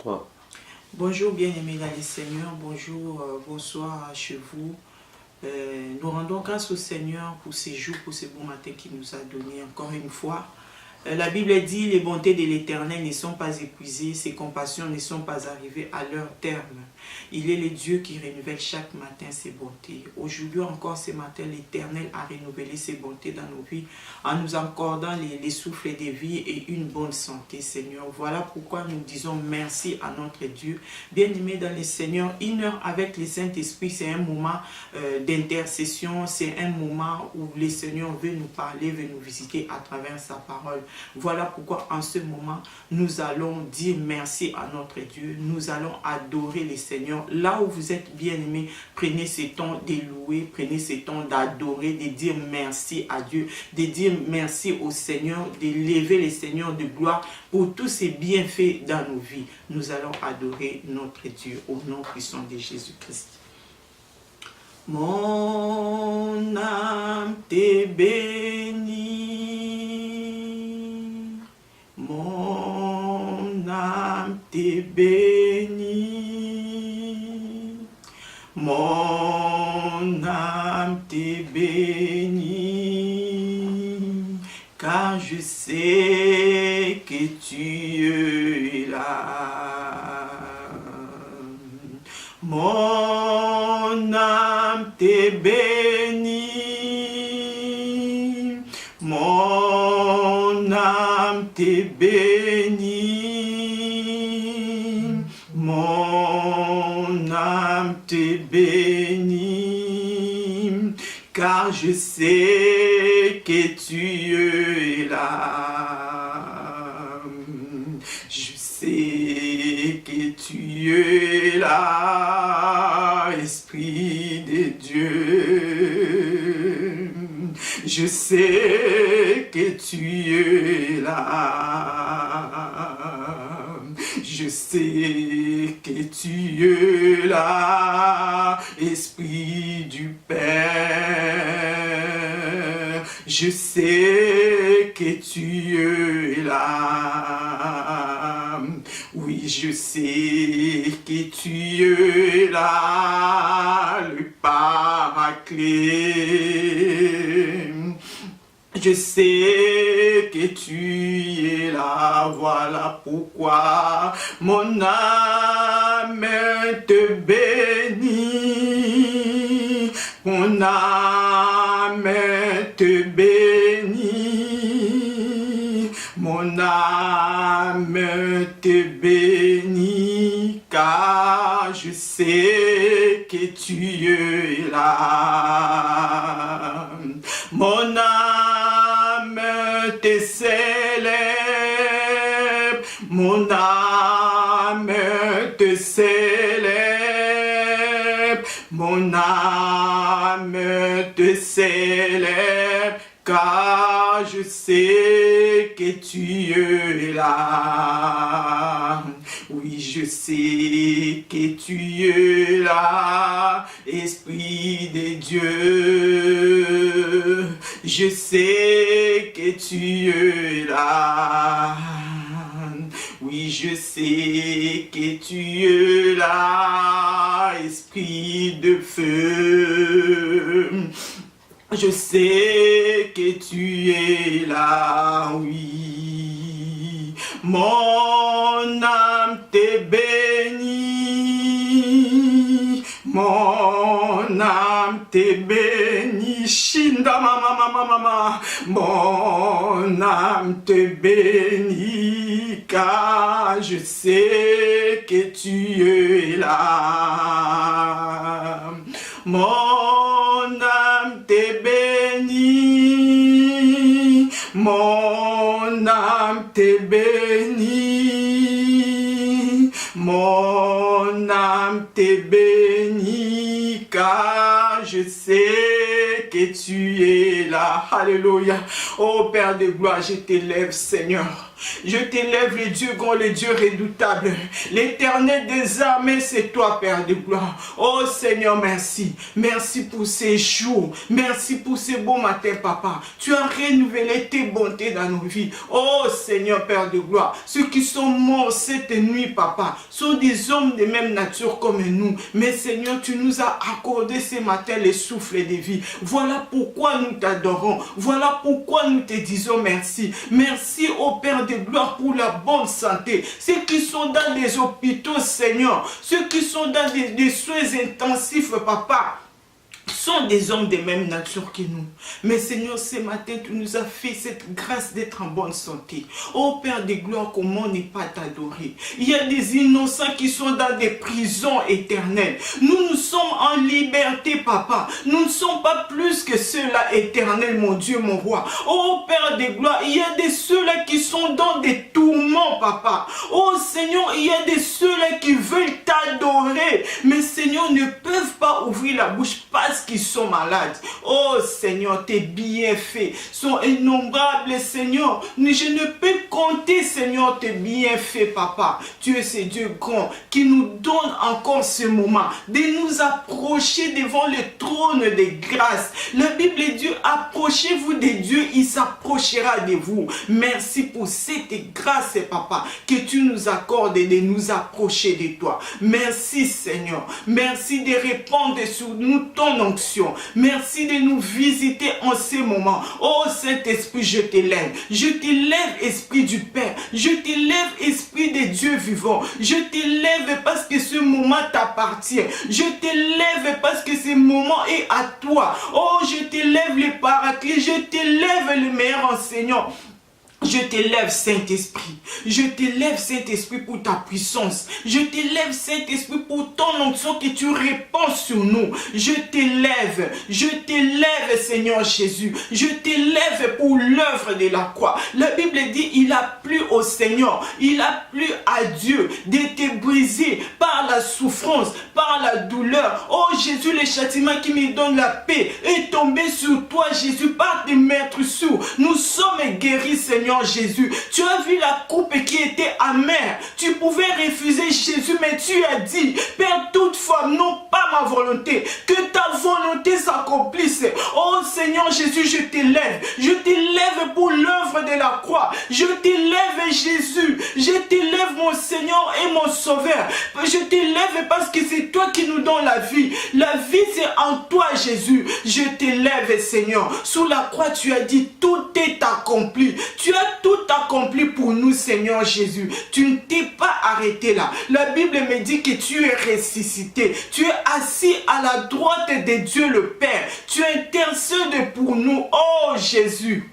3. Bonjour bien-aimés dans le Seigneur, bonjour, bonsoir chez vous. Nous rendons grâce au Seigneur pour ces jours, pour ce bon matin qu'il nous a donné encore une fois. La Bible dit, les bontés de l'Éternel ne sont pas épuisées, ses compassions ne sont pas arrivées à leur terme. Il est le Dieu qui renouvelle chaque matin ses bontés. Aujourd'hui encore ce matin, l'Éternel a renouvelé ses bontés dans nos vies en nous accordant les souffles de vie et une bonne santé, Seigneur. Voilà pourquoi nous disons merci à notre Dieu. Bien-aimés dans le Seigneur, une heure avec le Saint-Esprit, c'est un moment d'intercession, c'est un moment où le Seigneur veut nous parler, veut nous visiter à travers sa parole. Voilà pourquoi en ce moment, nous allons dire merci à notre Dieu. Nous allons adorer le Seigneur. Là où vous êtes bien-aimés, prenez ce temps de louer, prenez ce temps d'adorer, de dire merci à Dieu, de dire merci au Seigneur, de lever le Seigneur de gloire pour tous ses bienfaits dans nos vies. Nous allons adorer notre Dieu au nom puissant de Jésus-Christ. Mon âme te bénit, mon âme te bénit, mon âme te bénit, car je sais que tu es là. Mon âme te bénit, mon âme te bénit, mon âme te bénit, car je sais que tu es là. Je sais que tu es là, Esprit de Dieu. Je sais que tu es là. Je sais que tu es là, Esprit du Père. Je sais que tu es là. Oui, je sais que tu es là, le Paraclet. Je sais que tu es là, voilà pourquoi mon âme te bénit, mon âme te bénit, mon âme te bénit, car je sais que tu es là. Mon âme te célèbre, mon âme te célèbre, mon âme te célèbre, car je sais que tu es là. Oui, je sais que tu es là, Esprit de Dieu. Je sais que tu es là. Oui, je sais que tu es là, Esprit de feu. Je sais que tu es là, oui. Mon âme te bénit, mon âme te bénit, Shinda mama, mon âme te bénit, car je sais que tu es là. Mon âme te bénit, mon âme te bénit, mon âme te bénit, car je sais que tu es là. Alléluia. Oh Père de gloire, je t'élève, Seigneur. Je t'élève, le Dieu grand, le Dieu redoutable. L'Éternel des armées, c'est toi, Père de gloire. Oh Seigneur, merci. Merci pour ces jours. Merci pour ces beaux matins, Papa. Tu as renouvelé tes bontés dans nos vies. Oh Seigneur, Père de gloire. Ceux qui sont morts cette nuit, Papa, sont des hommes de même nature comme nous. Mais Seigneur, tu nous as accordé ce matin le souffle de vie. Voilà pourquoi nous t'adorons. Voilà pourquoi nous te disons merci. Merci au Père de gloire pour la bonne santé. Ceux qui sont dans des hôpitaux, Seigneur, ceux qui sont dans des soins intensifs, Papa, sont des hommes de même nature que nous. Mais Seigneur, ce matin, tu nous as fait cette grâce d'être en bonne santé. Oh Père de gloire, comment ne pas t'adorer? Il y a des innocents qui sont dans des prisons éternelles. Nous sommes en liberté, Papa. Nous ne sommes pas plus que ceux-là éternels, mon Dieu, mon roi. Oh Père de gloire, il y a des ceux-là qui sont dans des tourments, Papa. Oh Seigneur, il y a des ceux-là qui veulent t'adorer. Mais Seigneur, ne peuvent pas ouvrir la bouche parce qu'ils sont malades. Oh Seigneur, tes bienfaits sont innombrables, Seigneur. Je ne peux compter, Seigneur, tes bienfaits, Papa. Tu es ce Dieu grand qui nous donne encore ce moment de nous approcher devant le trône de grâce. La Bible dit, approchez-vous de Dieu, il s'approchera de vous. Merci pour cette grâce, Papa, que tu nous accordes de nous approcher de toi. Merci, Seigneur. Merci de répandre sur nous ton onction. Merci de nous visiter en ce moment. Oh Saint-Esprit, je t'élève. Je t'élève, Esprit du Père. Je t'élève, Esprit de Dieu vivant. Je t'élève parce que ce moment t'appartient. Je t'élève parce que ce moment est à toi. Oh, je t'élève le Paraclet. Je t'élève le meilleur enseignant. Je t'élève, Saint-Esprit. Je t'élève, Saint-Esprit, pour ta puissance. Je t'élève, Saint-Esprit, pour ton onction que tu répands sur nous. Je t'élève, Seigneur Jésus. Je t'élève pour l'œuvre de la croix. La Bible dit, il a plu au Seigneur, il a plu à Dieu d'être brisé par la souffrance, par la douleur. Oh Jésus, le châtiment qui me donne la paix est tombé sur toi, Jésus, par tes meurtrissures. Nous sommes guéris, Seigneur Jésus. Tu as vu la coupe qui était amère. Tu pouvais refuser Jésus, mais tu as dit, Père, toutefois, non pas ma volonté, que ta volonté s'accomplisse. Oh Seigneur Jésus, je t'élève. Je t'élève pour l'œuvre de la croix. Je t'élève, Jésus. Je t'élève, mon Seigneur et mon Sauveur. Je t'élève parce que c'est toi qui nous donnes la vie. La vie, c'est en toi, Jésus. Je t'élève, Seigneur. Sous la croix, tu as dit, tout est accompli. Tu as tout accompli pour nous, Seigneur Jésus. Tu ne t'es pas arrêté là. La Bible me dit que tu es ressuscité. Tu es assis à la droite de Dieu le Père. Tu intercèdes pour nous. Oh Jésus.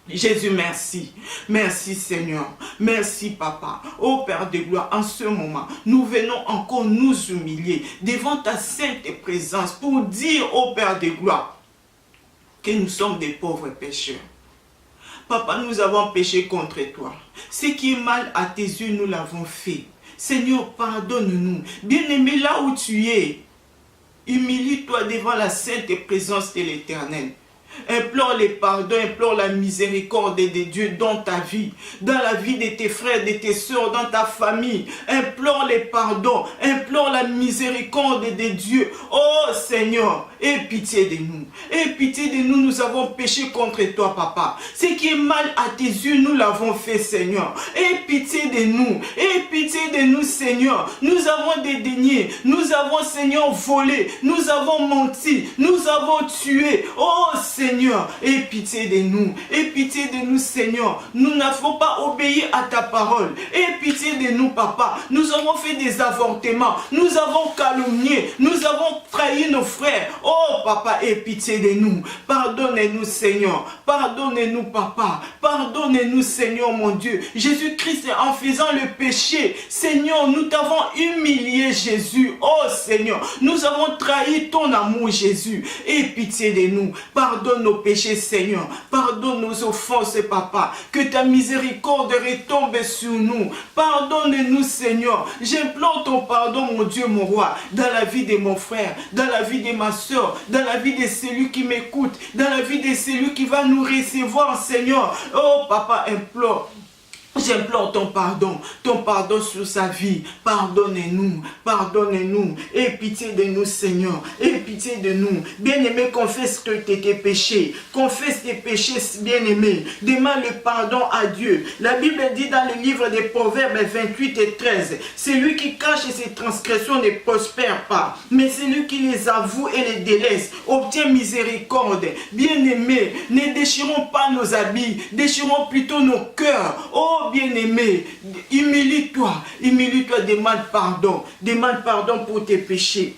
Jésus, merci. Merci Seigneur. Merci Papa. Oh Père de gloire, en ce moment, nous venons encore nous humilier devant ta sainte présence pour dire, oh Père de gloire, que nous sommes des pauvres pécheurs. Papa, nous avons péché contre toi. Ce qui est mal à tes yeux, nous l'avons fait. Seigneur, pardonne-nous. Bien-aimé, là où tu es, humilie-toi devant la sainte présence de l'Éternel. Implore les pardons, implore la miséricorde de Dieu dans ta vie, dans la vie de tes frères, de tes soeurs, dans ta famille. Implore les pardons, implore la miséricorde de Dieu. Oh Seigneur, aie pitié de nous. Aie pitié de nous, nous avons péché contre toi, Papa. Ce qui est mal à tes yeux, nous l'avons fait, Seigneur. Aie pitié de nous. Aie pitié de nous, Seigneur. Nous avons dédaigné. Nous avons, Seigneur, volé. Nous avons menti. Nous avons tué. Oh Seigneur, aie pitié de nous. Aie pitié de nous, Seigneur. Nous n'avons pas obéi à ta parole. Aie pitié de nous, Papa. Nous avons fait des avortements. Nous avons calomnié. Nous avons trahi nos frères. Oh, Papa, aie pitié de nous. Pardonne-nous, Seigneur. Pardonne-nous, Papa. Pardonne-nous, Seigneur, mon Dieu. Jésus-Christ, en faisant le péché, Seigneur, nous t'avons humilié, Jésus. Oh, Seigneur, nous avons trahi ton amour, Jésus. Aie pitié de nous. Pardonne nos péchés, Seigneur. Pardonne nos offenses, Papa. Que ta miséricorde retombe sur nous. Pardonne-nous, Seigneur. J'implore ton pardon, mon Dieu, mon roi, dans la vie de mon frère, dans la vie de ma soeur, dans la vie de celui qui m'écoute, dans la vie de celui qui va nous recevoir, Seigneur. Oh, Papa, implore J'implore ton pardon sur sa vie. Pardonnez-nous, pardonnez-nous. Aie pitié de nous, Seigneur. Aie pitié de nous. Bien-aimé, confesse tes péchés. Confesse tes péchés, bien-aimé. Demande le pardon à Dieu. La Bible dit dans le livre des Proverbes 28 et 13, celui qui cache ses transgressions ne prospère pas, mais celui qui les avoue et les délaisse obtient miséricorde. Bien-aimé, ne déchirons pas nos habits, déchirons plutôt nos cœurs. Oh, bien-aimé, humilie-toi, demande pardon pour tes péchés.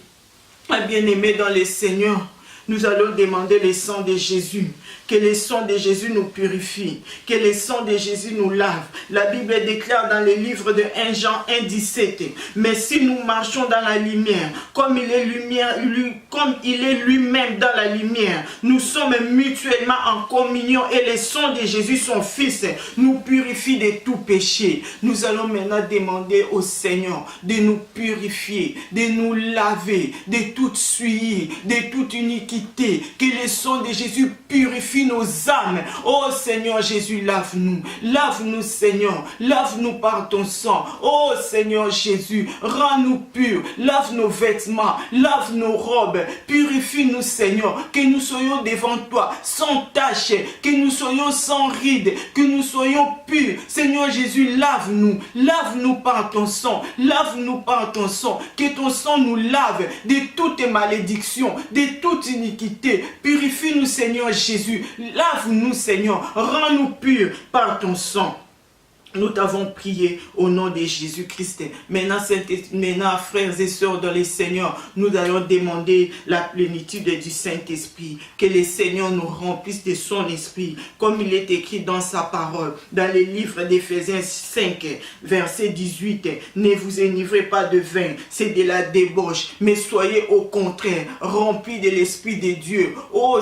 Bien-aimé dans le Seigneur, nous allons demander le sang de Jésus. Que le sang de Jésus nous purifie. Que le sang de Jésus nous lave. La Bible déclare dans le livre de 1 Jean 1,17. Mais si nous marchons dans la lumière, comme il est lui-même dans la lumière, nous sommes mutuellement en communion et le sang de Jésus, son Fils, nous purifie de tout péché. Nous allons maintenant demander au Seigneur de nous purifier, de nous laver, de toute souillure, de toute iniquité. Que le sang de Jésus purifie nos âmes. Oh Seigneur Jésus, lave-nous. Lave-nous Seigneur. Lave-nous par ton sang. Oh Seigneur Jésus, rends-nous purs. Lave nos vêtements. Lave nos robes. Purifie-nous Seigneur. Que nous soyons devant toi sans tache. Que nous soyons sans rides. Que nous soyons purs. Seigneur Jésus, lave-nous. Lave-nous par ton sang. Lave-nous par ton sang. Que ton sang nous lave de toute malédiction, de toute iniquité. Purifie-nous Seigneur Jésus. Lave-nous Seigneur, rends-nous purs par ton sang. Nous t'avons prié au nom de Jésus-Christ. Maintenant, frères et sœurs dans le Seigneur, nous allons demander la plénitude du Saint-Esprit. Que le Seigneur nous remplisse de son esprit, comme il est écrit dans sa parole, dans le livre d'Éphésiens 5, verset 18. Ne vous enivrez pas de vin, c'est de la débauche, mais soyez au contraire remplis de l'Esprit de Dieu. Oh,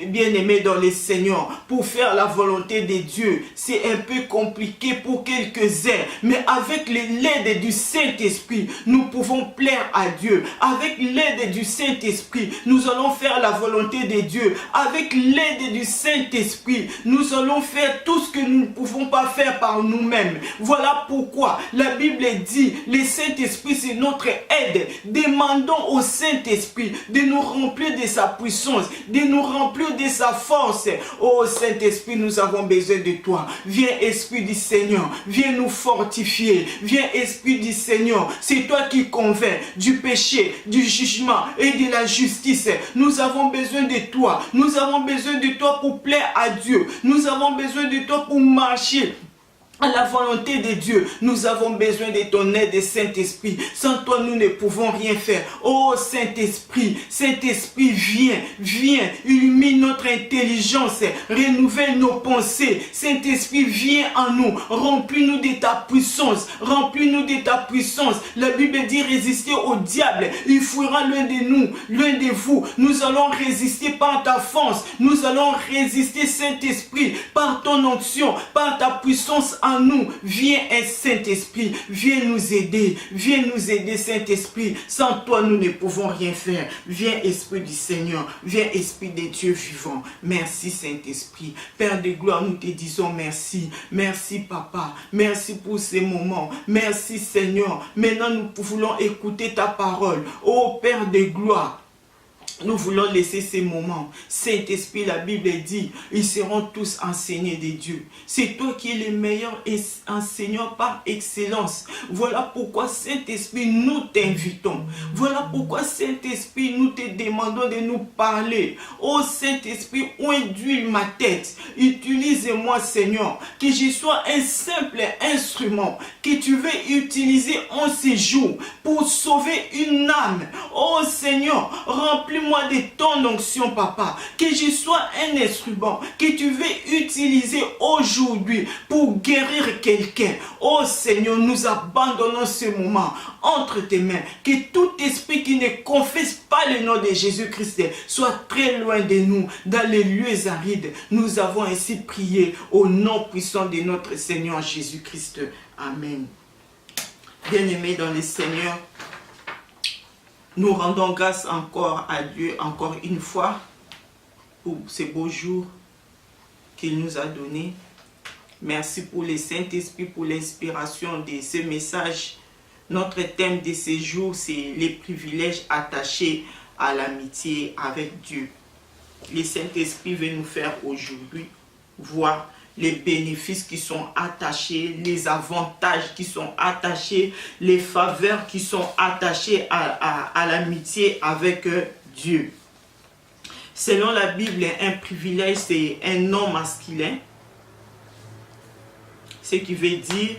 bien-aimés dans le Seigneur, pour faire la volonté de Dieu, c'est un peu compliqué pour quelques-uns, mais avec l'aide du Saint-Esprit, nous pouvons plaire à Dieu. Avec l'aide du Saint-Esprit, nous allons faire la volonté de Dieu. Avec l'aide du Saint-Esprit, nous allons faire tout ce que nous ne pouvons pas faire par nous-mêmes. Voilà pourquoi la Bible dit, le Saint-Esprit c'est notre aide. Demandons au Saint-Esprit de nous remplir de sa puissance, de nous remplir de sa force. Oh Saint-Esprit, nous avons besoin de toi. Viens Esprit du Seigneur. Viens nous fortifier. Viens Esprit du Seigneur. C'est toi qui convaincs du péché, du jugement et de la justice. Nous avons besoin de toi. Nous avons besoin de toi pour plaire à Dieu. Nous avons besoin de toi pour marcher à la volonté de Dieu. Nous avons besoin de ton aide, Saint-Esprit. Sans toi, nous ne pouvons rien faire. Oh Saint-Esprit, Saint-Esprit, viens, illumine notre intelligence, renouvelle nos pensées. Saint-Esprit, viens en nous, remplis-nous de ta puissance, remplis-nous de ta puissance. La Bible dit résister au diable, il fuira loin de nous, loin de vous. Nous allons résister par ta force, nous allons résister, Saint-Esprit, par ton onction, par ta puissance en nous. Viens, Saint-Esprit, viens nous aider, Saint-Esprit. Sans toi, nous ne pouvons rien faire. Viens, Esprit du Seigneur, viens, Esprit des dieux vivants. Merci, Saint-Esprit. Père de gloire, nous te disons merci. Merci, Papa. Merci pour ces moments. Merci, Seigneur. Maintenant, nous voulons écouter ta parole. Ô Père de gloire, nous voulons laisser ces moments. Saint-Esprit, la Bible dit, ils seront tous enseignés de Dieu. C'est toi qui es le meilleur enseignant par excellence. Voilà pourquoi, Saint-Esprit, nous t'invitons. Voilà pourquoi, Saint-Esprit, nous te demandons de nous parler. Oh Saint-Esprit, induis ma tête. Utilise-moi, Seigneur, que je sois un simple instrument que tu veux utiliser en ces jours pour sauver une âme. Oh Seigneur, remplis-moi de ton onction, Papa, que je sois un instrument que tu veux utiliser aujourd'hui pour guérir quelqu'un. Oh Seigneur, nous abandonnons ce moment entre tes mains. Que tout esprit qui ne confesse pas le nom de Jésus-Christ soit très loin de nous, dans les lieux arides. Nous avons ainsi prié au nom puissant de notre Seigneur Jésus-Christ. Amen. Bien-aimés dans le Seigneur, nous rendons grâce encore à Dieu, encore une fois, pour ces beaux jours qu'il nous a donnés. Merci pour le Saint-Esprit, pour l'inspiration de ce message. Notre thème de ce jour, c'est les privilèges attachés à l'amitié avec Dieu. Le Saint-Esprit veut nous faire aujourd'hui voir les bénéfices qui sont attachés, les avantages qui sont attachés, les faveurs qui sont attachées à l'amitié avec Dieu. Selon la Bible, un privilège, c'est un nom masculin, ce qui veut dire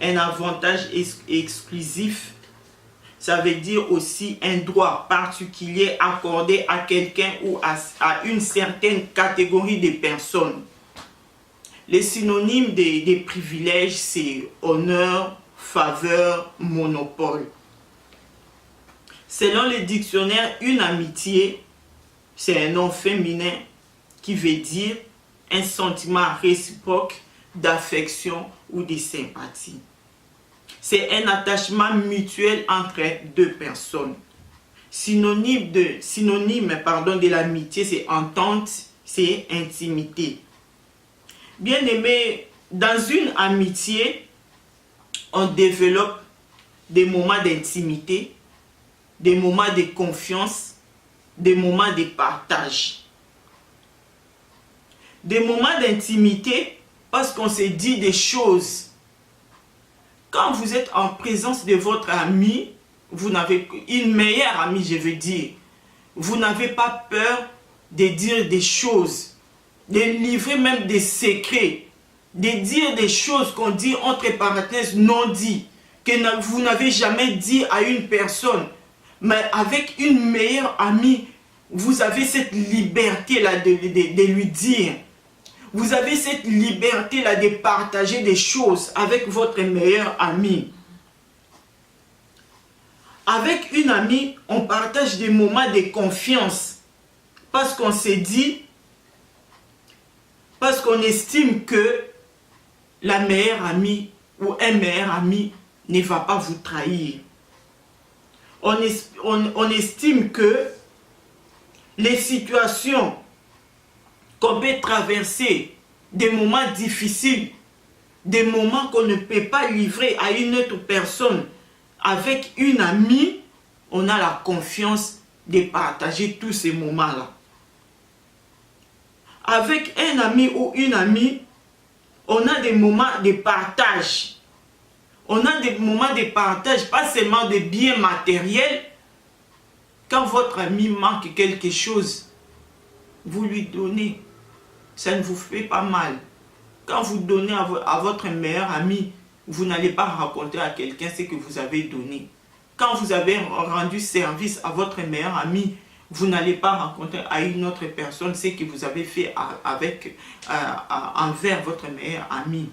un avantage exclusif. Ça veut dire aussi un droit particulier accordé à quelqu'un ou à une certaine catégorie de personnes. Les synonymes des privilèges, c'est honneur, faveur, monopole. Selon le dictionnaire, une amitié, c'est un nom féminin qui veut dire un sentiment réciproque d'affection ou de sympathie. C'est un attachement mutuel entre deux personnes. Synonyme de l'amitié, c'est entente, c'est intimité. Bien aimé, dans une amitié, on développe des moments d'intimité, des moments de confiance, des moments de partage. Des moments d'intimité parce qu'on se dit des choses. Quand vous êtes en présence de votre ami, vous n'avez une meilleure amie, je veux dire. Vous n'avez pas peur de dire des choses, de livrer même des secrets, de dire des choses qu'on dit entre parenthèses non dit, que vous n'avez jamais dit à une personne. Mais avec une meilleure amie, vous avez cette liberté-là de lui dire. Vous avez cette liberté-là de partager des choses avec votre meilleur ami. Avec une amie, on partage des moments de confiance. Parce qu'on s'est dit, parce qu'on estime que la meilleure amie ou un meilleur ami ne va pas vous trahir. On estime que les situations qu'on peut traverser, des moments difficiles, des moments qu'on ne peut pas livrer à une autre personne, avec une amie, on a la confiance de partager tous ces moments-là. Avec un ami ou une amie, on a des moments de partage. On a des moments de partage, pas seulement de biens matériels. Quand votre ami manque quelque chose, vous lui donnez. Ça ne vous fait pas mal. Quand vous donnez à votre meilleur ami, vous n'allez pas raconter à quelqu'un ce que vous avez donné. Quand vous avez rendu service à votre meilleur ami, vous n'allez pas raconter à une autre personne ce que vous avez fait envers votre meilleur ami.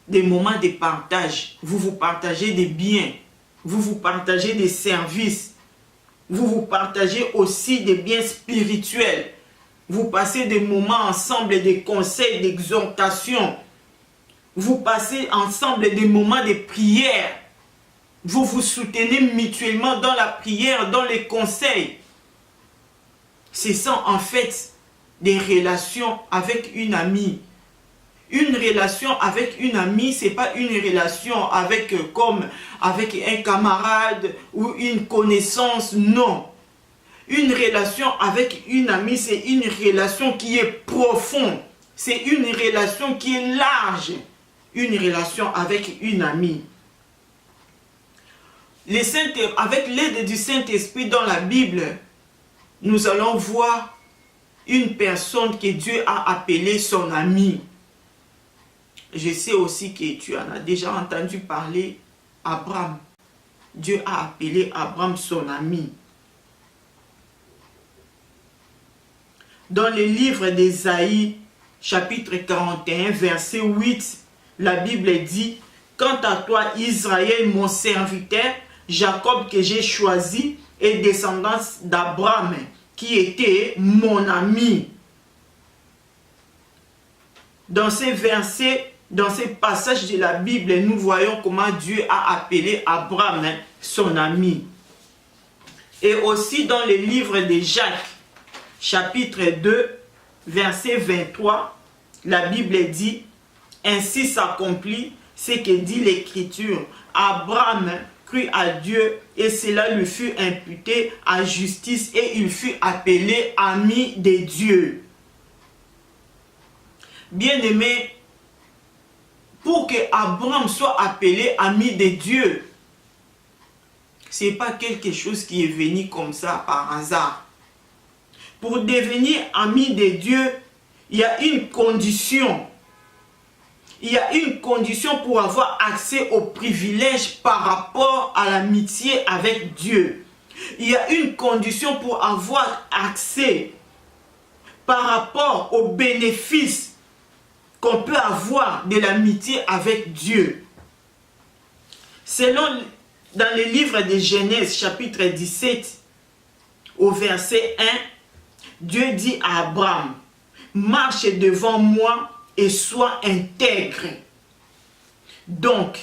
Des moments de partage. Vous vous partagez des biens. Vous vous partagez des services. Vous vous partagez aussi des biens spirituels. Vous passez des moments ensemble, des conseils, d'exhortation. Vous passez ensemble des moments de prière. Vous vous soutenez mutuellement dans la prière, dans les conseils. Ce sont en fait des relations avec une amie. Une relation avec une amie, ce n'est pas une relation comme avec un camarade ou une connaissance, non. Une relation avec une amie, c'est une relation qui est profonde. C'est une relation qui est large. Une relation avec une amie. Avec l'aide du Saint-Esprit dans la Bible, nous allons voir une personne que Dieu a appelée son ami. Je sais aussi que tu en as déjà entendu parler, Abraham. Dieu a appelé Abraham son ami. Dans le livre d'Ésaïe, chapitre 41, verset 8, la Bible dit: « Quant à toi, Israël, mon serviteur, Jacob que j'ai choisi, et descendance d'Abraham, qui était mon ami. » Dans ces versets, dans ces passages de la Bible, nous voyons comment Dieu a appelé Abraham son ami. Et aussi dans le livre de Jacques, chapitre 2, verset 23, la Bible dit: Ainsi s'accomplit ce que dit l'Écriture. Abraham crut à Dieu et cela lui fut imputé à justice et il fut appelé ami de Dieu. Bien-aimé, pour que Abraham soit appelé ami de Dieu, ce n'est pas quelque chose qui est venu comme ça par hasard. Pour devenir ami de Dieu, il y a une condition. Il y a une condition pour avoir accès aux privilèges par rapport à l'amitié avec Dieu. Il y a une condition pour avoir accès par rapport aux bénéfices qu'on peut avoir de l'amitié avec Dieu. Selon dans le livre de Genèse, chapitre 17, au verset 1, Dieu dit à Abraham, « Marche devant moi et sois intègre. » Donc,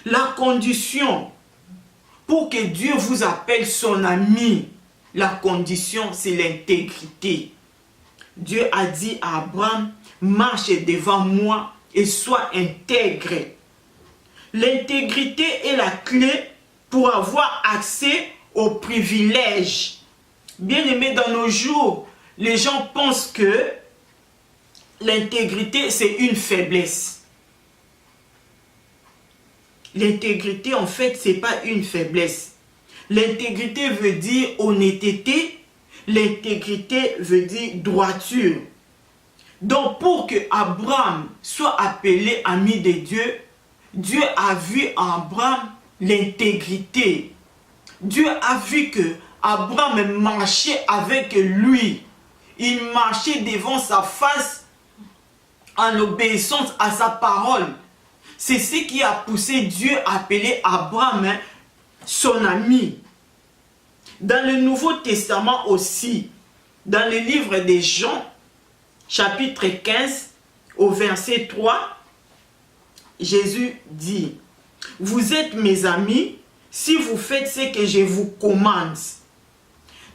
la condition pour que Dieu vous appelle son ami, la condition c'est l'intégrité. Dieu a dit à Abraham, « Marche devant moi et sois intègre. » L'intégrité est la clé pour avoir accès aux privilèges. Bien aimé, dans nos jours, les gens pensent que l'intégrité, c'est une faiblesse. L'intégrité, en fait, ce n'est pas une faiblesse. L'intégrité veut dire honnêteté. L'intégrité veut dire droiture. Donc, pour que Abraham soit appelé ami de Dieu, Dieu a vu en Abraham l'intégrité. Dieu a vu que Abraham marchait avec lui. Il marchait devant sa face en obéissance à sa parole. C'est ce qui a poussé Dieu à appeler Abraham son ami. Dans le Nouveau Testament aussi, dans le livre de Jean, chapitre 15, au verset 3, Jésus dit, « Vous êtes mes amis si vous faites ce que je vous commande. »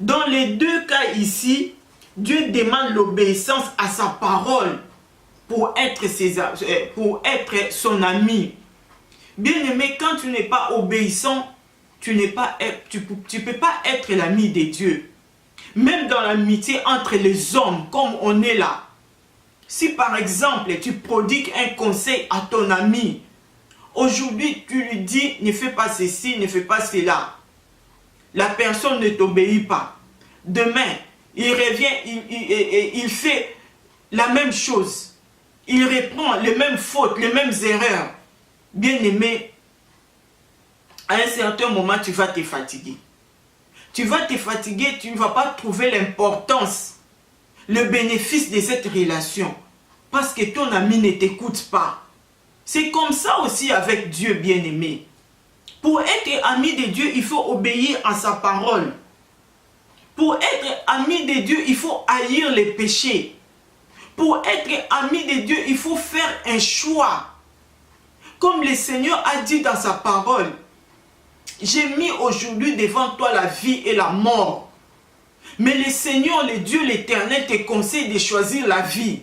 Dans les deux cas ici, Dieu demande l'obéissance à sa parole pour être son ami. Bien-aimé, quand tu n'es pas obéissant, tu ne peux pas être l'ami de Dieu. Même dans l'amitié entre les hommes, comme on est là. Si par exemple, tu prodigues un conseil à ton ami, aujourd'hui tu lui dis, ne fais pas ceci, ne fais pas cela. La personne ne t'obéit pas. Demain, il revient, il fait la même chose. Il reprend les mêmes fautes, les mêmes erreurs. Bien-aimé, à un certain moment, tu vas te fatiguer. Tu vas te fatiguer, tu ne vas pas trouver l'importance, le bénéfice de cette relation. Parce que ton ami ne t'écoute pas. C'est comme ça aussi avec Dieu, bien-aimé. Pour être ami de Dieu, il faut obéir à sa parole. Pour être ami de Dieu, il faut haïr les péchés. Pour être ami de Dieu, il faut faire un choix. Comme le Seigneur a dit dans sa parole, « J'ai mis aujourd'hui devant toi la vie et la mort. » Mais le Seigneur, le Dieu, l'Éternel te conseille de choisir la vie.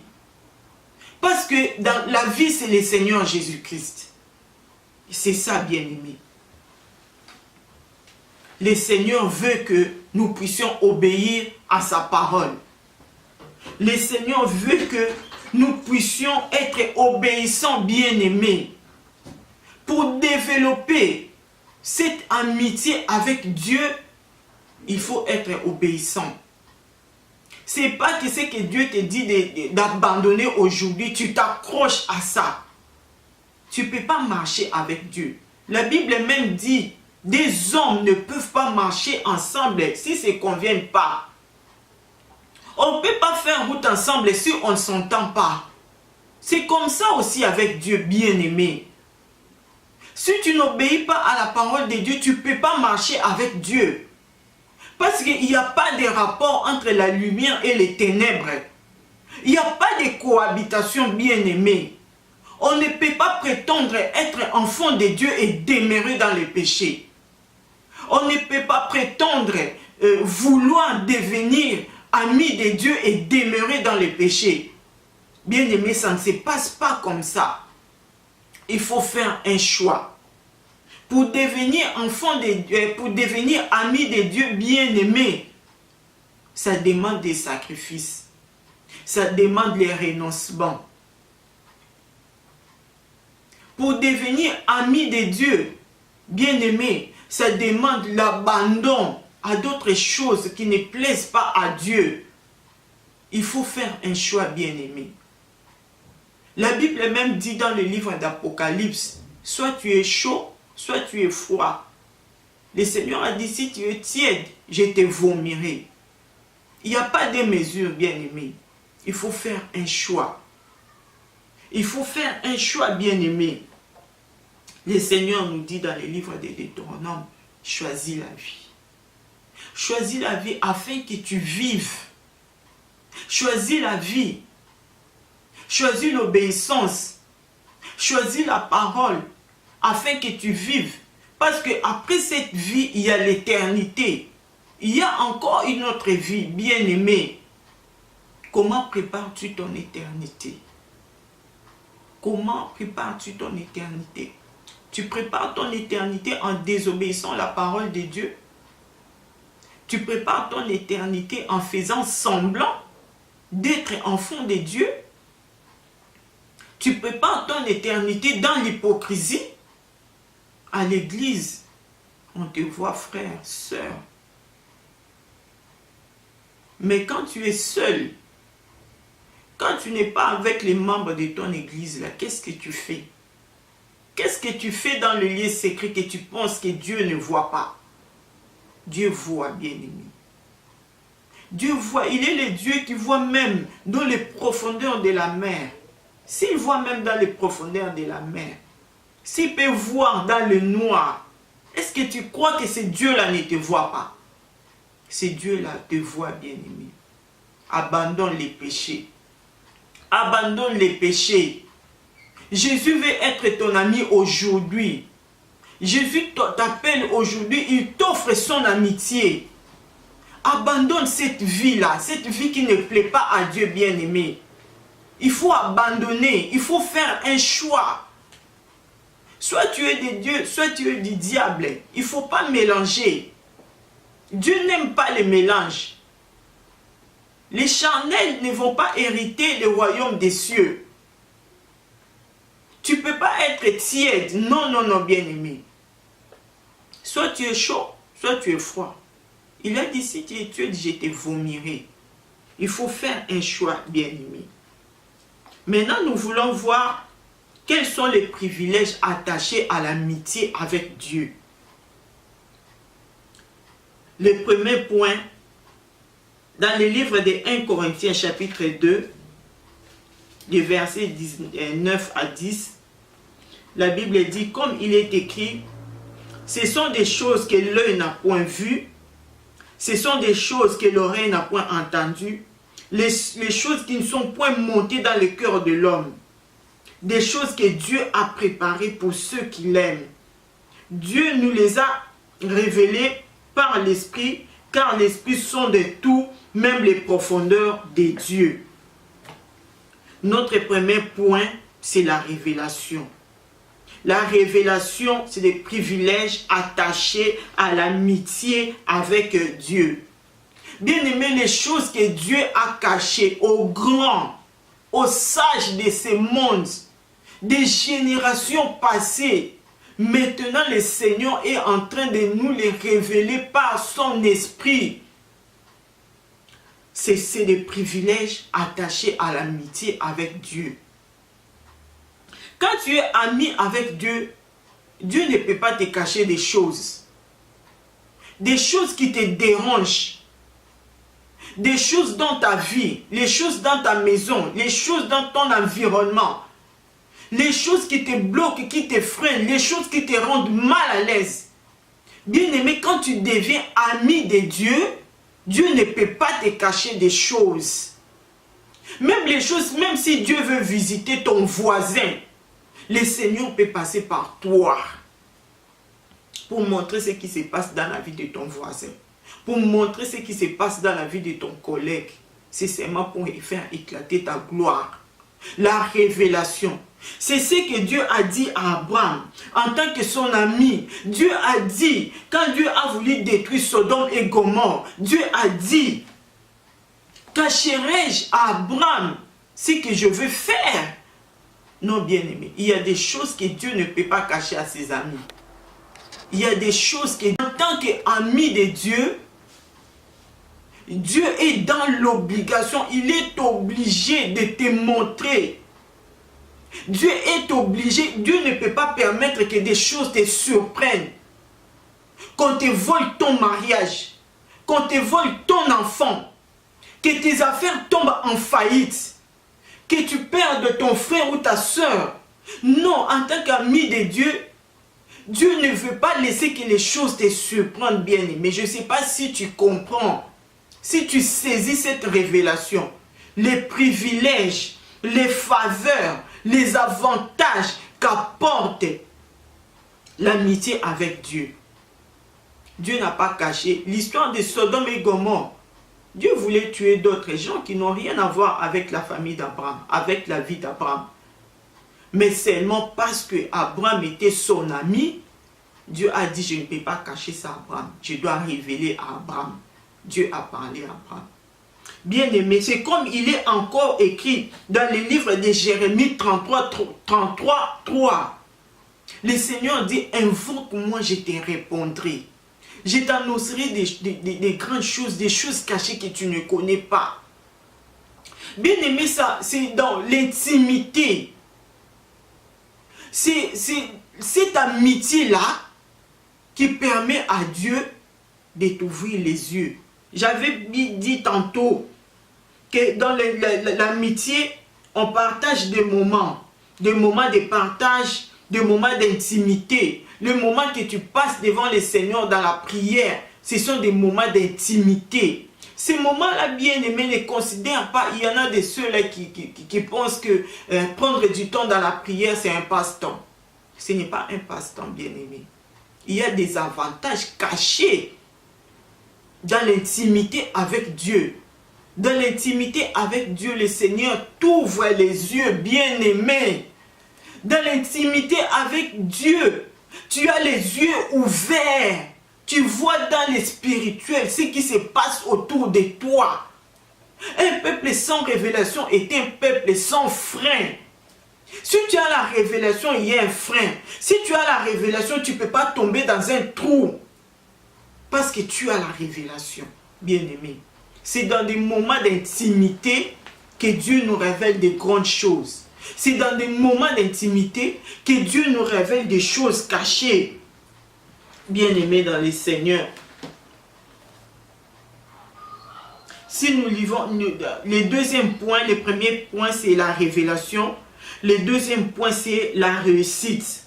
Parce que dans la vie, c'est le Seigneur Jésus-Christ. C'est ça, bien-aimé. Le Seigneur veut que nous puissions obéir à sa parole. Le Seigneur veut que nous puissions être obéissants, bien-aimés. Pour développer cette amitié avec Dieu, il faut être obéissant. Ce n'est pas que ce que Dieu te dit d'abandonner aujourd'hui, tu t'accroches à ça. Tu ne peux pas marcher avec Dieu. La Bible même dit, des hommes ne peuvent pas marcher ensemble s'ils ne se conviennent pas. On ne peut pas faire route ensemble si on ne s'entend pas. C'est comme ça aussi avec Dieu, bien-aimé. Si tu n'obéis pas à la parole de Dieu, tu ne peux pas marcher avec Dieu. Parce qu'il n'y a pas de rapport entre la lumière et les ténèbres. Il n'y a pas de cohabitation, bien-aimée. On ne peut pas prétendre être enfant de Dieu et demeurer dans les péchés. On ne peut pas prétendre vouloir devenir ami de Dieu et demeurer dans les péchés. Bien-aimé, ça ne se passe pas comme ça. il faut faire un choix. Pour devenir enfant de Dieu, pour devenir ami de Dieu bien-aimé, ça demande des sacrifices. Ça demande les renoncements. Pour devenir ami de Dieu bien-aimé, ça demande l'abandon à d'autres choses qui ne plaisent pas à Dieu. Il faut faire un choix bien-aimé. La Bible même dit dans le livre d'Apocalypse, soit tu es chaud, soit tu es froid. Le Seigneur a dit, si tu es tiède, je te vomirai. Il n'y a pas de mesure, bien-aimé. Il faut faire un choix. Il faut faire un choix, bien-aimé. Le Seigneur nous dit dans le livre de Deutéronome, choisis la vie. Choisis la vie afin que tu vives. Choisis la vie. Choisis l'obéissance. Choisis la parole afin que tu vives. Parce qu'après cette vie, il y a l'éternité. Il y a encore une autre vie, bien-aimée. Comment prépares-tu ton éternité? Comment prépares-tu ton éternité? Tu prépares ton éternité en désobéissant à la parole de Dieu. Tu prépares ton éternité en faisant semblant d'être enfant de Dieu. Tu prépares ton éternité dans l'hypocrisie. À l'église, on te voit frère, sœur. Mais quand tu es seul, quand tu n'es pas avec les membres de ton église, là, qu'est-ce que tu fais? Qu'est-ce que tu fais dans le lieu secret que tu penses que Dieu ne voit pas? Dieu voit, bien-aimé. Dieu voit, il est le Dieu qui voit même dans les profondeurs de la mer. S'il voit même dans les profondeurs de la mer, s'il peut voir dans le noir, est-ce que tu crois que ce Dieu-là ne te voit pas? Ce Dieu-là te voit, bien-aimé. Abandonne les péchés. Abandonne les péchés. Jésus veut être ton ami aujourd'hui. Jésus t'appelle aujourd'hui, il t'offre son amitié. Abandonne cette vie-là, cette vie qui ne plaît pas à Dieu, bien-aimé. Il faut abandonner, il faut faire un choix. Soit tu es de Dieu, soit tu es du diable. Il ne faut pas mélanger. Dieu n'aime pas les mélanges. Les charnels ne vont pas hériter le royaume des cieux. Tu ne peux pas être tiède. Non, non, non, bien-aimé. Soit tu es chaud, soit tu es froid. Il a dit, si tu es tiède, je te vomirai. Il faut faire un choix, bien-aimé. Maintenant, nous voulons voir quels sont les privilèges attachés à l'amitié avec Dieu. Le premier point, dans le livre de 1 Corinthiens chapitre 2, les versets 9 à 10, la Bible dit, comme il est écrit, ce sont des choses que l'œil n'a point vues, ce sont des choses que l'oreille n'a point entendues, les choses qui ne sont point montées dans le cœur de l'homme, des choses que Dieu a préparées pour ceux qui l'aiment. Dieu nous les a révélées par l'Esprit, car l'Esprit sonde tout, même les profondeurs de Dieu. Notre premier point, c'est la révélation. La révélation, c'est des privilèges attachés à l'amitié avec Dieu. Bien aimé, les choses que Dieu a cachées aux grands, aux sages de ce monde, des générations passées, maintenant le Seigneur est en train de nous les révéler par son esprit. C'est des privilèges attachés à l'amitié avec Dieu. Quand tu es ami avec Dieu, Dieu ne peut pas te cacher des choses. Des choses qui te dérangent. Des choses dans ta vie, les choses dans ta maison, les choses dans ton environnement. Les choses qui te bloquent, qui te freinent, les choses qui te rendent mal à l'aise. Bien aimé, quand tu deviens ami de Dieu, Dieu ne peut pas te cacher des choses. Même les choses, même si Dieu veut visiter ton voisin, le Seigneur peut passer par toi pour montrer ce qui se passe dans la vie de ton voisin, pour montrer ce qui se passe dans la vie de ton collègue. C'est seulement pour faire éclater ta gloire. La révélation. C'est ce que Dieu a dit à Abraham en tant que son ami. Dieu a dit, quand Dieu a voulu détruire Sodome et Gomorrhe, Dieu a dit, cacherai-je à Abraham ce que je veux faire? Non, bien-aimé, il y a des choses que Dieu ne peut pas cacher à ses amis. Il y a des choses que, en tant qu'ami de Dieu, Dieu est dans l'obligation, il est obligé de te montrer. Dieu est obligé, Dieu ne peut pas permettre que des choses te surprennent. Qu'on te vole ton mariage, qu'on te vole ton enfant, que tes affaires tombent en faillite, que tu perdes ton frère ou ta soeur. Non, en tant qu'ami de Dieu, Dieu ne veut pas laisser que les choses te surprennent, bien aimé. Mais je ne sais pas si tu comprends, si tu saisis cette révélation, les privilèges, les faveurs, les avantages qu'apporte l'amitié avec Dieu. Dieu n'a pas caché l'histoire de Sodome et Gomorrhe. Dieu voulait tuer d'autres gens qui n'ont rien à voir avec la famille d'Abraham, avec la vie d'Abraham. Mais seulement parce que Abraham était son ami, Dieu a dit, je ne peux pas cacher ça à Abraham. Je dois révéler à Abraham. Dieu a parlé à Abraham. Bien aimé, c'est comme il est encore écrit dans le livre de Jérémie 33, 3. Le Seigneur dit, invoque-moi, je te répondrai. Je t'annoncerai des grandes choses, des choses cachées que tu ne connais pas. Bien aimé, ça, c'est dans l'intimité. C'est cette amitié-là qui permet à Dieu de t'ouvrir les yeux. J'avais dit tantôt que dans l'amitié, on partage des moments de partage, des moments d'intimité. Le moment que tu passes devant le Seigneur dans la prière, ce sont des moments d'intimité. Ces moments-là, bien aimés, ne considèrent pas, il y en a de ceux-là qui pensent que prendre du temps dans la prière, c'est un passe-temps. Ce n'est pas un passe-temps, bien aimé. Il y a des avantages cachés dans l'intimité avec Dieu. Dans l'intimité avec Dieu, le Seigneur t'ouvre les yeux, bien aimé. Dans l'intimité avec Dieu, tu as les yeux ouverts. Tu vois dans le spirituel ce qui se passe autour de toi. Un peuple sans révélation est un peuple sans frein. Si tu as la révélation, il y a un frein. Si tu as la révélation, tu ne peux pas tomber dans un trou. Parce que tu as la révélation, bien-aimé. C'est dans des moments d'intimité que Dieu nous révèle des grandes choses. C'est dans des moments d'intimité que Dieu nous révèle des choses cachées. Bien-aimés dans les Seigneurs. Si nous lisons le deuxième point, le premier point c'est la révélation. Le deuxième point c'est la réussite.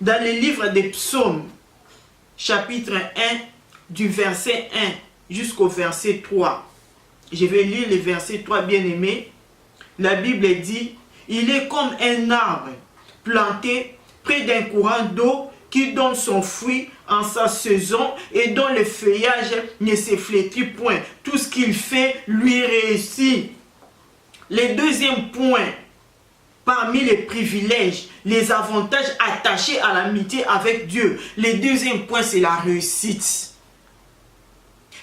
Dans le livre des Psaumes, chapitre 1, du verset 1 jusqu'au verset 3. Je vais lire le verset 3, bien-aimé. La Bible dit, il est comme un arbre planté près d'un courant d'eau qui donne son fruit en sa saison et dont le feuillage ne se flétrit point. Tout ce qu'il fait lui réussit. Le deuxième point, parmi les privilèges, les avantages attachés à l'amitié avec Dieu, le deuxième point, c'est la réussite.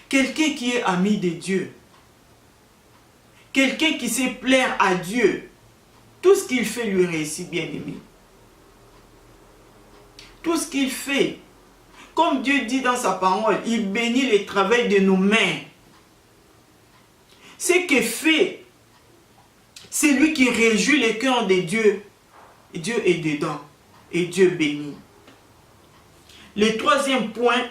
Quelqu'un qui est ami de Dieu, quelqu'un qui sait plaire à Dieu, tout ce qu'il fait lui réussit, bien aimé. Tout ce qu'il fait, comme Dieu dit dans sa parole, il bénit le travail de nos mains. Ce qu'il fait, c'est lui qui réjouit le cœur de Dieu. Et Dieu est dedans. Et Dieu bénit. Le troisième point,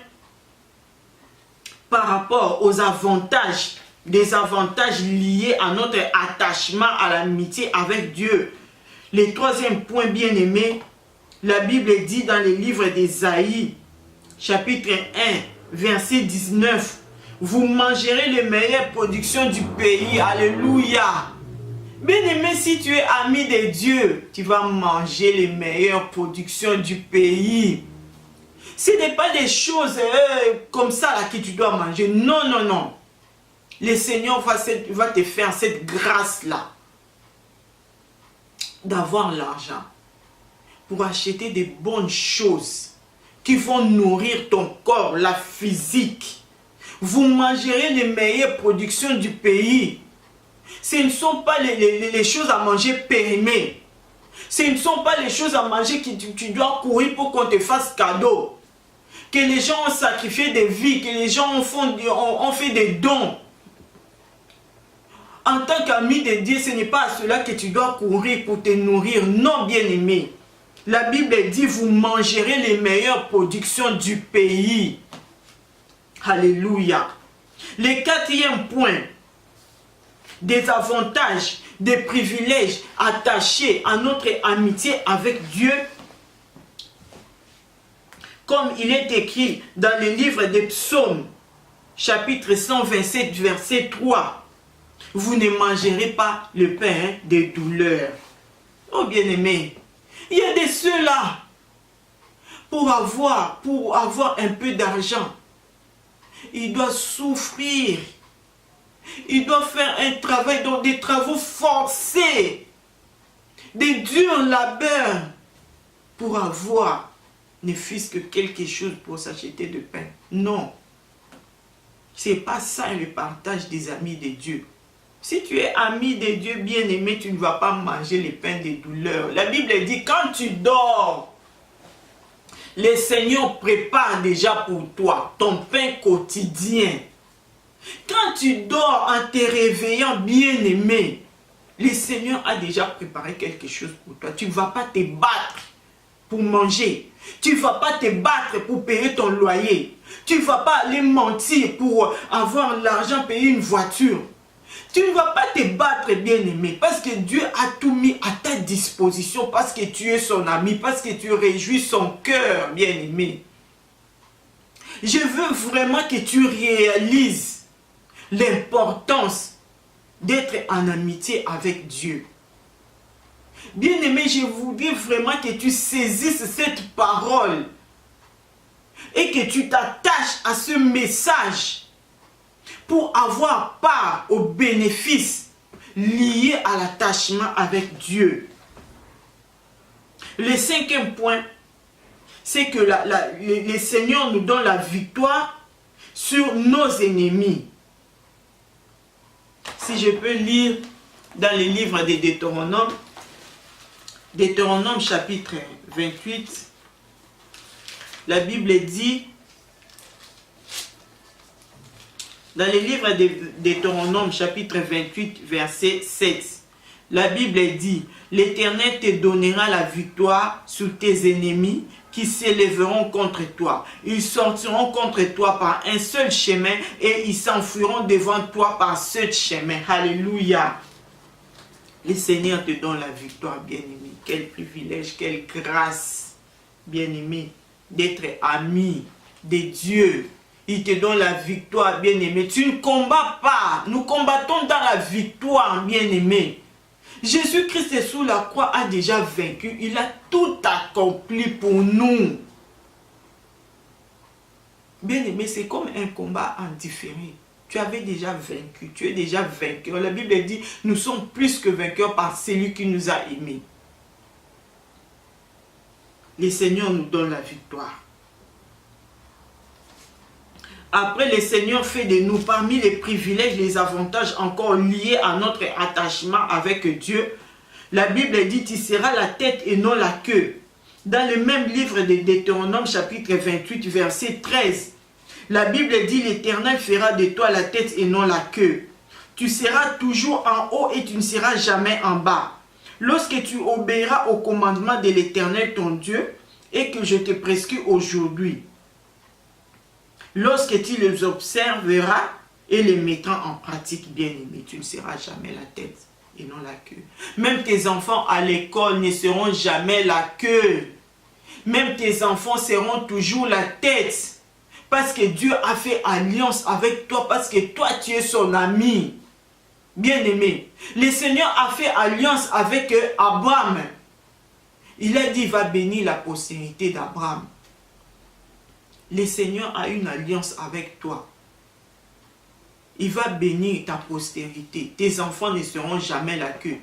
par rapport aux avantages, des avantages liés à notre attachement à l'amitié avec Dieu. Le troisième point, bien aimé, la Bible dit dans le livre d'Ésaïe, chapitre 1, verset 19, vous mangerez les meilleures productions du pays. Alléluia. Bien-aimé, si tu es ami de Dieu, tu vas manger les meilleures productions du pays. Ce n'est pas des choses comme ça là, que tu dois manger. Non, non, non. Le Seigneur va te faire cette grâce-là. d'avoir l'argent pour acheter des bonnes choses qui vont nourrir ton corps, la physique. Vous mangerez les meilleures productions du pays. Ce ne sont pas les choses à manger périmées. Ce ne sont pas les choses à manger que tu dois courir pour qu'on te fasse cadeau. Que les gens ont sacrifié des vies, que les gens ont fait des dons. En tant qu'ami de Dieu, ce n'est pas à cela que tu dois courir pour te nourrir. Non, bien-aimé. La Bible dit, vous mangerez les meilleures productions du pays. Alléluia. Le 4e point, des avantages, des privilèges attachés à notre amitié avec Dieu. Comme il est écrit dans le livre des Psaumes, chapitre 127, verset 3. Vous ne mangerez pas le pain des douleurs. Oh bien-aimé, il y a de ceux-là, pour avoir un peu d'argent, il doit souffrir. Il doit faire un travail, donc des travaux forcés, des durs labeurs, pour avoir ne fût-ce que quelque chose pour s'acheter de pain. Non. Ce n'est pas ça le partage des amis de Dieu. Si tu es ami de Dieu bien-aimé, tu ne vas pas manger le pain des douleurs. La Bible dit, quand tu dors, le Seigneur prépare déjà pour toi ton pain quotidien. Quand tu dors en te réveillant bien-aimé, le Seigneur a déjà préparé quelque chose pour toi. Tu ne vas pas te battre pour manger. Tu ne vas pas te battre pour payer ton loyer. Tu ne vas pas aller mentir pour avoir l'argent, payer une voiture. Tu ne vas pas te battre, bien-aimé, parce que Dieu a tout mis à ta disposition, parce que tu es son ami, parce que tu réjouis son cœur, bien-aimé. Je veux vraiment que tu réalises l'importance d'être en amitié avec Dieu. Bien-aimé, je voudrais vraiment que tu saisisses cette parole et que tu t'attaches à ce message pour avoir part aux bénéfices liés à l'attachement avec Dieu. Le 5e point, c'est que le Seigneur nous donne la victoire sur nos ennemis. Si je peux lire dans le livre de Deutéronome, Deutéronome chapitre 28, la Bible dit, dans le livre de Deutéronome chapitre 28 verset 7, la Bible dit, l'Éternel te donnera la victoire sur tes ennemis qui s'élèveront contre toi. Ils sortiront contre toi par un seul chemin et ils s'enfuiront devant toi par ce chemin. Alléluia. Le Seigneur te donne la victoire, bien-aimé. Quel privilège, quelle grâce, bien-aimé, d'être ami de Dieu. Il te donne la victoire, bien-aimé. Tu ne combats pas. Nous combattons dans la victoire, bien-aimé. Jésus-Christ sous la croix a déjà vaincu. Il a tout accompli pour nous. Bien-aimé, c'est comme un combat en différé. Tu avais déjà vaincu. Tu es déjà vainqueur. La Bible dit, nous sommes plus que vainqueurs par celui qui nous a aimés. Le Seigneur nous donne la victoire. Après, le Seigneur fait de nous, parmi les privilèges, les avantages encore liés à notre attachement avec Dieu, la Bible dit, tu seras la tête et non la queue. Dans le même livre de Deutéronome, chapitre 28, verset 13, la Bible dit, l'Éternel fera de toi la tête et non la queue. Tu seras toujours en haut et tu ne seras jamais en bas. Lorsque tu obéiras au commandement de l'Éternel ton Dieu et que je te prescris aujourd'hui, lorsque tu les observeras et les mettras en pratique, bien-aimé, tu ne seras jamais la tête et non la queue. Même tes enfants à l'école ne seront jamais la queue. Même tes enfants seront toujours la tête. Parce que Dieu a fait alliance avec toi, parce que toi tu es son ami. Bien-aimé, le Seigneur a fait alliance avec Abraham. Il a dit, il va bénir la postérité d'Abraham. Le Seigneur a une alliance avec toi. Il va bénir ta postérité. Tes enfants ne seront jamais la queue.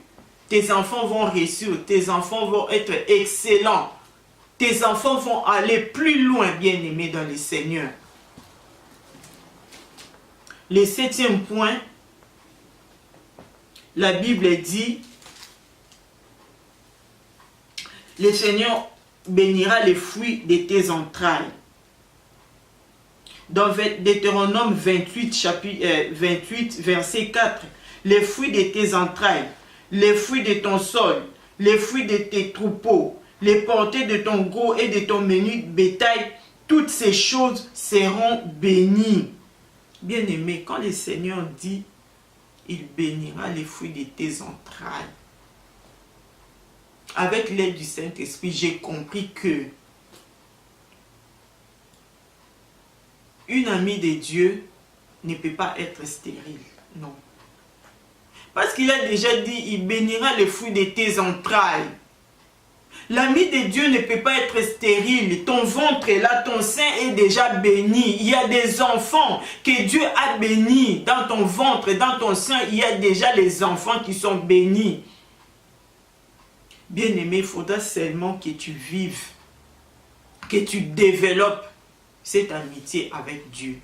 tes enfants vont réussir, tes enfants vont être excellents. Tes enfants vont aller plus loin, bien-aimés dans le Seigneur. Le 7e point, la Bible dit, le Seigneur bénira les fruits de tes entrailles. Dans Deutéronome 28, 28, verset 4, les fruits de tes entrailles, les fruits de ton sol, les fruits de tes troupeaux, les portées de ton gros et de ton menu bétail, toutes ces choses seront bénies. Bien-aimé, quand le Seigneur dit, il bénira les fruits de tes entrailles. Avec l'aide du Saint-Esprit, j'ai compris que une amie de Dieu ne peut pas être stérile. Non. Parce qu'il a déjà dit, il bénira les fruits de tes entrailles. L'ami de Dieu ne peut pas être stérile. Ton ventre est là, ton sein est déjà béni. Il y a des enfants que Dieu a bénis. Dans ton ventre, dans ton sein, il y a déjà les enfants qui sont bénis. Bien-aimé, il faudra seulement que tu vives, que tu développes cette amitié avec Dieu.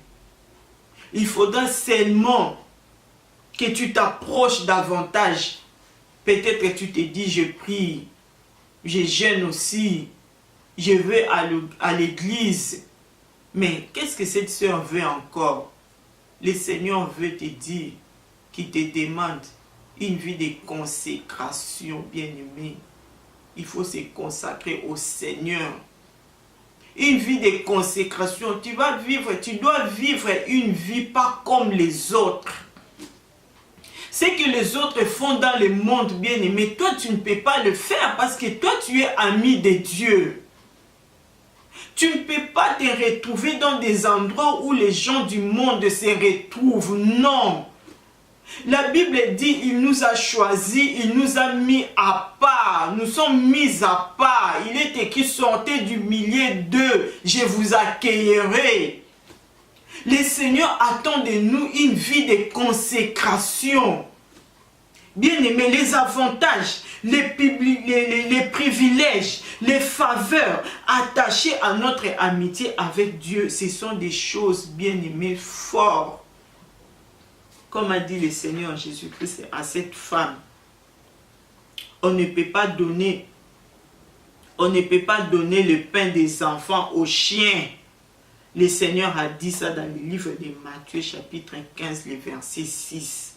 Il faudra seulement que tu t'approches davantage. Peut-être que tu te dis, je prie, je jeûne aussi, je vais à l'église. Mais qu'est-ce que cette sœur veut encore? Le Seigneur veut te dire, qu'il te demande une vie de consécration, bien-aimé. Il faut se consacrer au Seigneur. Une vie de consécration, tu dois vivre une vie pas comme les autres. Ce que les autres font dans le monde, bien-aimé, toi tu ne peux pas le faire parce que toi tu es ami de Dieu. Tu ne peux pas te retrouver dans des endroits où les gens du monde se retrouvent. Non. La Bible dit, il nous a choisis, il nous a mis à part. Nous sommes mis à part. Il est écrit, sortez du milieu d'eux, je vous accueillerai. Le Seigneur attend de nous une vie de consécration. Bien-aimés, les avantages, les privilèges, les faveurs attachées à notre amitié avec Dieu, ce sont des choses, bien-aimées, fortes. Comme a dit le Seigneur Jésus-Christ à cette femme, on ne peut pas donner le pain des enfants aux chiens. Le Seigneur a dit ça dans le livre de Matthieu chapitre 15, le verset 6.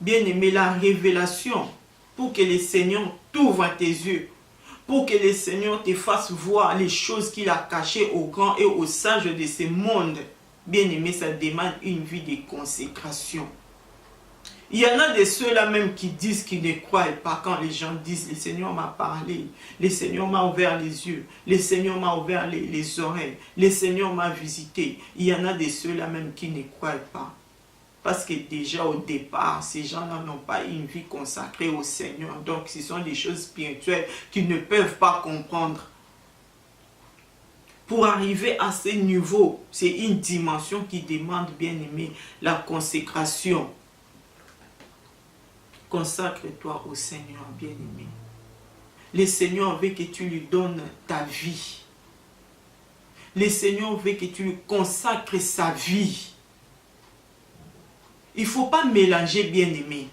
Bien-aimé, la révélation, pour que le Seigneur t'ouvre tes yeux, pour que le Seigneur te fasse voir les choses qu'il a cachées aux grands et aux sages de ce monde, bien-aimé, ça demande une vie de consécration. Il y en a de ceux-là même qui disent qu'ils ne croient pas quand les gens disent « Le Seigneur m'a parlé, le Seigneur m'a ouvert les yeux, le Seigneur m'a ouvert les oreilles, le Seigneur m'a visité. » Il y en a de ceux-là même qui ne croient pas. Parce que déjà au départ, ces gens-là n'ont pas une vie consacrée au Seigneur. Donc ce sont des choses spirituelles qu'ils ne peuvent pas comprendre. Pour arriver à ce niveau, c'est une dimension qui demande, bien aimé, la consécration. Consacre-toi au Seigneur, bien aimé. Le Seigneur veut que tu lui donnes ta vie. Le Seigneur veut que tu lui consacres sa vie. Il ne faut pas mélanger, bien aimé.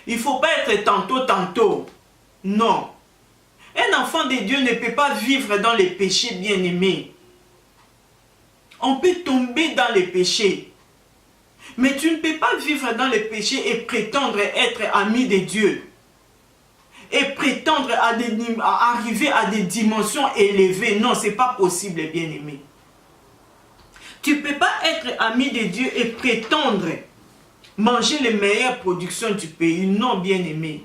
Il ne faut pas être tantôt. Non. Un enfant de Dieu ne peut pas vivre dans les péchés, bien aimé. On peut tomber dans les péchés. Mais tu ne peux pas vivre dans les péchés et prétendre être ami de Dieu. Et prétendre à arriver à des dimensions élevées. Non, ce n'est pas possible, bien aimé. Tu ne peux pas être ami de Dieu et prétendre manger les meilleures productions du pays. Non, bien aimé.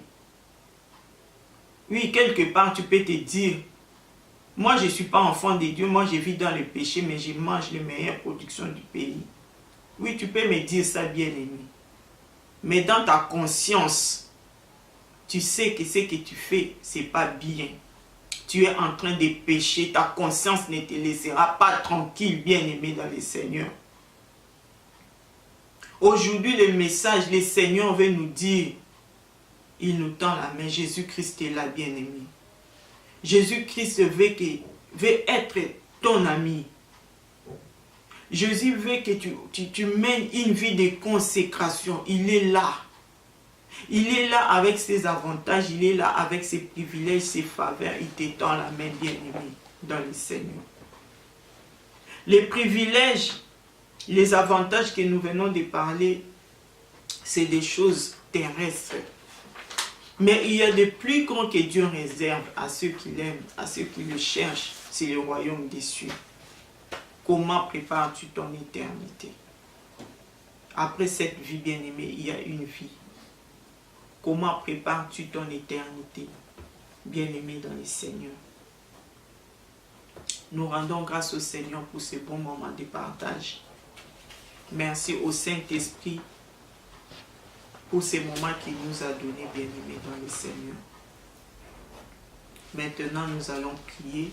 Oui, quelque part, tu peux te dire, moi, je ne suis pas enfant de Dieu, moi, je vis dans le péché, mais je mange les meilleures productions du pays. Oui, tu peux me dire ça, bien aimé. Mais dans ta conscience, tu sais que ce que tu fais, ce n'est pas bien. Tu es en train de pécher, ta conscience ne te laissera pas tranquille, bien aimé dans le Seigneur. Aujourd'hui, le message, le Seigneur veut nous dire, Il nous tend la main. Jésus-Christ est là, bien-aimé. Jésus-Christ veut être ton ami. Jésus veut que tu mènes une vie de consécration. Il est là. Il est là avec ses avantages. Il est là avec ses privilèges, ses faveurs. Il te tend la main, bien-aimé, dans le Seigneur. Les privilèges, les avantages que nous venons de parler, c'est des choses terrestres. Mais il y a de plus grands que Dieu réserve à ceux qui l'aiment, à ceux qui le cherchent. C'est le royaume des cieux. Comment prépares-tu ton éternité? Après cette vie bien-aimée, il y a une vie. Comment prépares-tu ton éternité, bien-aimé dans le Seigneur? Nous rendons grâce au Seigneur pour ce bon moment de partage. Merci au Saint-Esprit pour ces moments qu'il nous a donnés, bien-aimés dans le Seigneur. Maintenant, nous allons prier.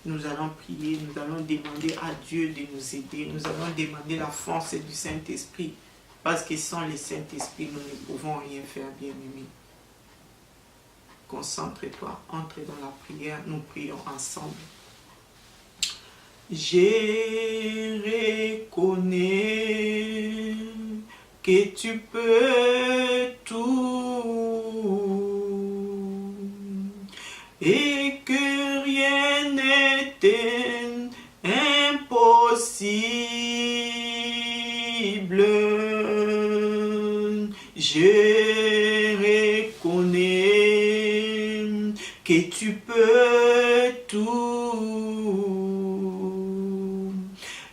Nous allons prier, nous allons demander à Dieu de nous aider. Nous allons demander la force du Saint-Esprit. Parce que sans le Saint-Esprit, nous ne pouvons rien faire, bien-aimés. Concentre-toi, entre dans la prière, nous prions ensemble. Je reconnais que tu peux tout et que rien n'est impossible. Je reconnais que tu peux tout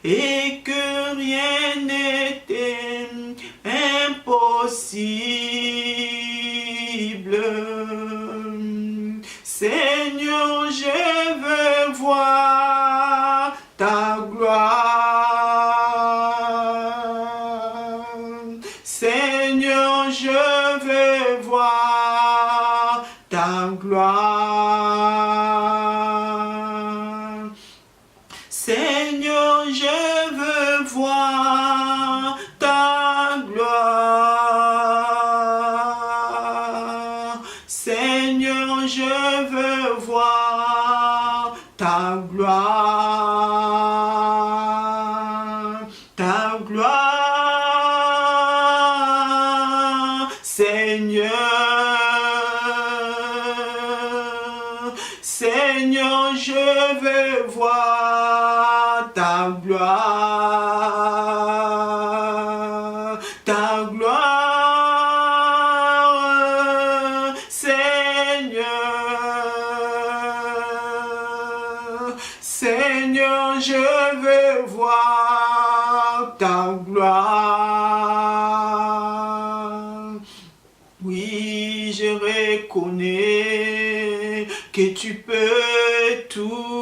et que rien n'est impossible. Seigneur, je veux voir ta gloire. Seigneur, je veux voir ta gloire. Seigneur, je veux voir ta gloire. Seigneur, je veux voir ta gloire. Ta gloire, Seigneur. Seigneur, je veux voir ta gloire. Ta gloire, Seigneur. Seigneur, je veux voir ta gloire. Oui, je reconnais que tu peux tout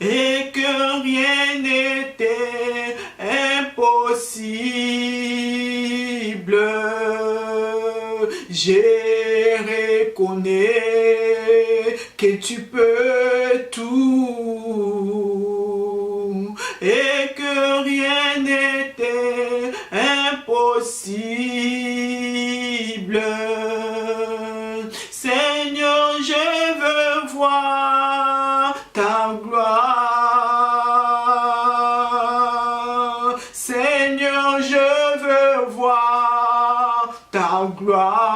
et que rien n'était impossible. Je reconnais que tu peux tout et que rien n'était impossible. Seigneur, je veux voir ta gloire. Seigneur, je veux voir ta gloire.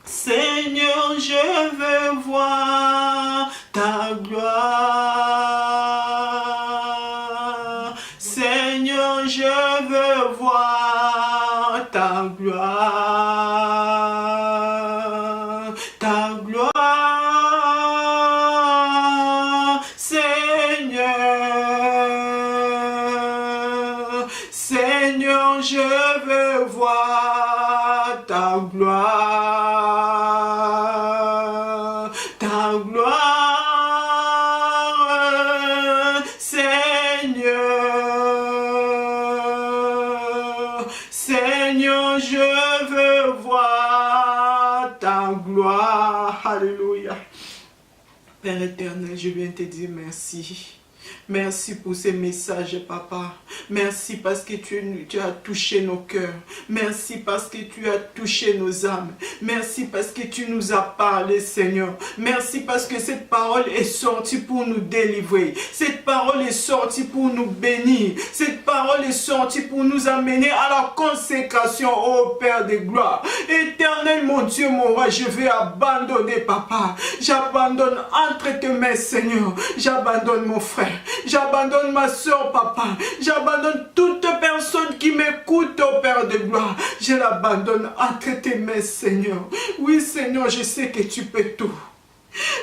Seigneur, je veux voir ta gloire. Seigneur, je veux voir ta gloire. Ta gloire, Seigneur. Seigneur, je veux voir ta gloire. Ta gloire, Seigneur. Seigneur, je veux voir ta gloire. Alléluia. Père éternel, je viens te dire merci. Merci pour ces messages, papa. Merci parce que tu as touché nos cœurs. Merci parce que tu as touché nos âmes. Merci parce que tu nous as parlé, Seigneur. Merci parce que cette parole est sortie pour nous délivrer. Cette parole est sortie pour nous bénir. Cette parole est sortie pour nous amener à la consécration, ô Père de gloire. Éternel, mon Dieu, mon roi, je vais abandonner, papa. J'abandonne entre tes mains, Seigneur. J'abandonne mon frère. J'abandonne ma soeur, papa. J'abandonne toute personne qui m'écoute, ô Père de gloire. Je l'abandonne entre tes mains, Seigneur. Oui, Seigneur, je sais que tu peux tout.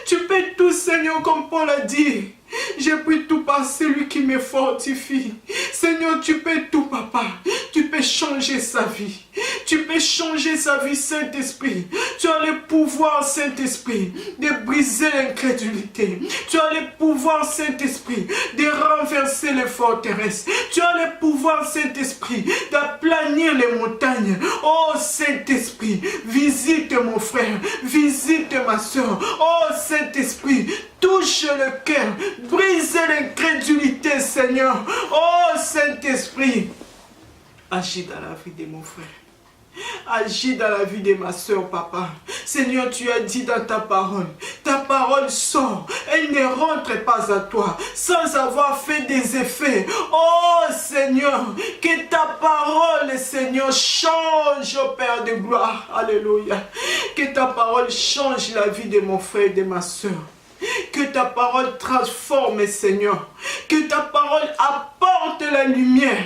Tu peux tout, Seigneur, comme Paul a dit. J'ai pris tout par celui qui me fortifie. Seigneur, tu peux tout, papa. Tu peux changer sa vie. Tu peux changer sa vie, Saint-Esprit. Tu as le pouvoir, Saint-Esprit, de briser l'incrédulité. Tu as le pouvoir, Saint-Esprit, de renverser les forteresses. Tu as le pouvoir, Saint-Esprit, d'aplanir les montagnes. Oh, Saint-Esprit, visite mon frère, visite ma soeur. Oh, Saint-Esprit, touche le cœur, brise l'incrédulité, Seigneur. Oh, Saint-Esprit, agis dans la vie de mon frère. Agis dans la vie de ma soeur, papa. Seigneur, tu as dit dans ta parole sort, elle ne rentre pas à toi sans avoir fait des effets. Oh Seigneur, que ta parole, Seigneur, change, oh Père de gloire. Alléluia. Que ta parole change la vie de mon frère et de ma soeur. Que ta parole transforme, Seigneur. Que ta parole apporte la lumière.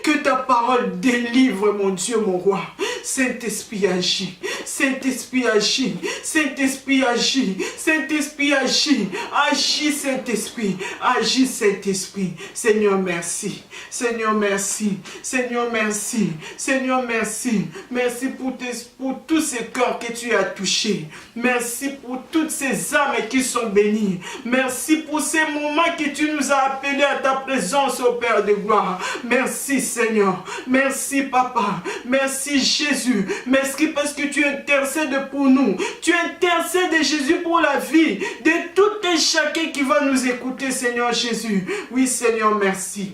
Que ta parole délivre, mon Dieu, mon roi. Saint-Esprit agit. Saint-Esprit agit. Saint-Esprit agit. Saint-Esprit agit. Agis, Saint-Esprit. Agis, Saint-Esprit. Seigneur, merci. Seigneur, merci. Seigneur, merci. Seigneur, merci. Merci pour tous ces cœurs que tu as touchés. Merci pour toutes ces âmes qui sont bénies. Merci pour ces moments que tu nous as appelés à ta présence, ô Père de gloire. Merci, Seigneur. Merci, Papa. Merci, Jésus. Merci parce que tu intercèdes pour nous. Tu intercèdes, Jésus, pour la vie de tout et chacun qui va nous écouter, Seigneur Jésus. Oui, Seigneur, merci.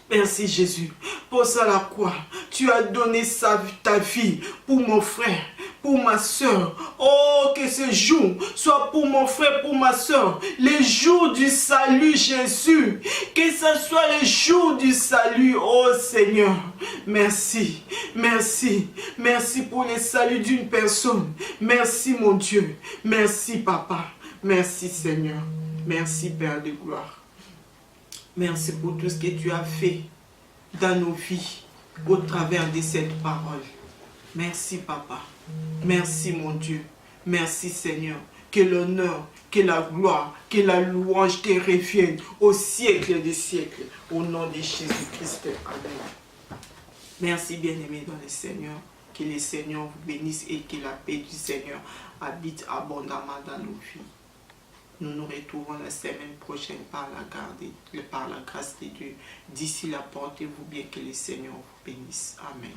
Merci Jésus, pour ça la croix, tu as donné ta vie pour mon frère, pour ma soeur. Oh, que ce jour soit pour mon frère, pour ma soeur, les jours du salut Jésus, que ce soit les jours du salut, oh Seigneur. Merci, merci, merci pour le salut d'une personne. Merci mon Dieu, merci Papa, merci Seigneur, merci Père de gloire. Merci pour tout ce que tu as fait dans nos vies au travers de cette parole. Merci, Papa. Merci, mon Dieu. Merci, Seigneur. Que l'honneur, que la gloire, que la louange te revienne au siècle des siècles. Au nom de Jésus-Christ. Amen. Merci, bien-aimés dans le Seigneur. Que le Seigneur vous bénisse et que la paix du Seigneur habite abondamment dans nos vies. Nous nous retrouvons la semaine prochaine par la grâce de Dieu. D'ici là, portez-vous bien, que le Seigneur vous bénisse. Amen.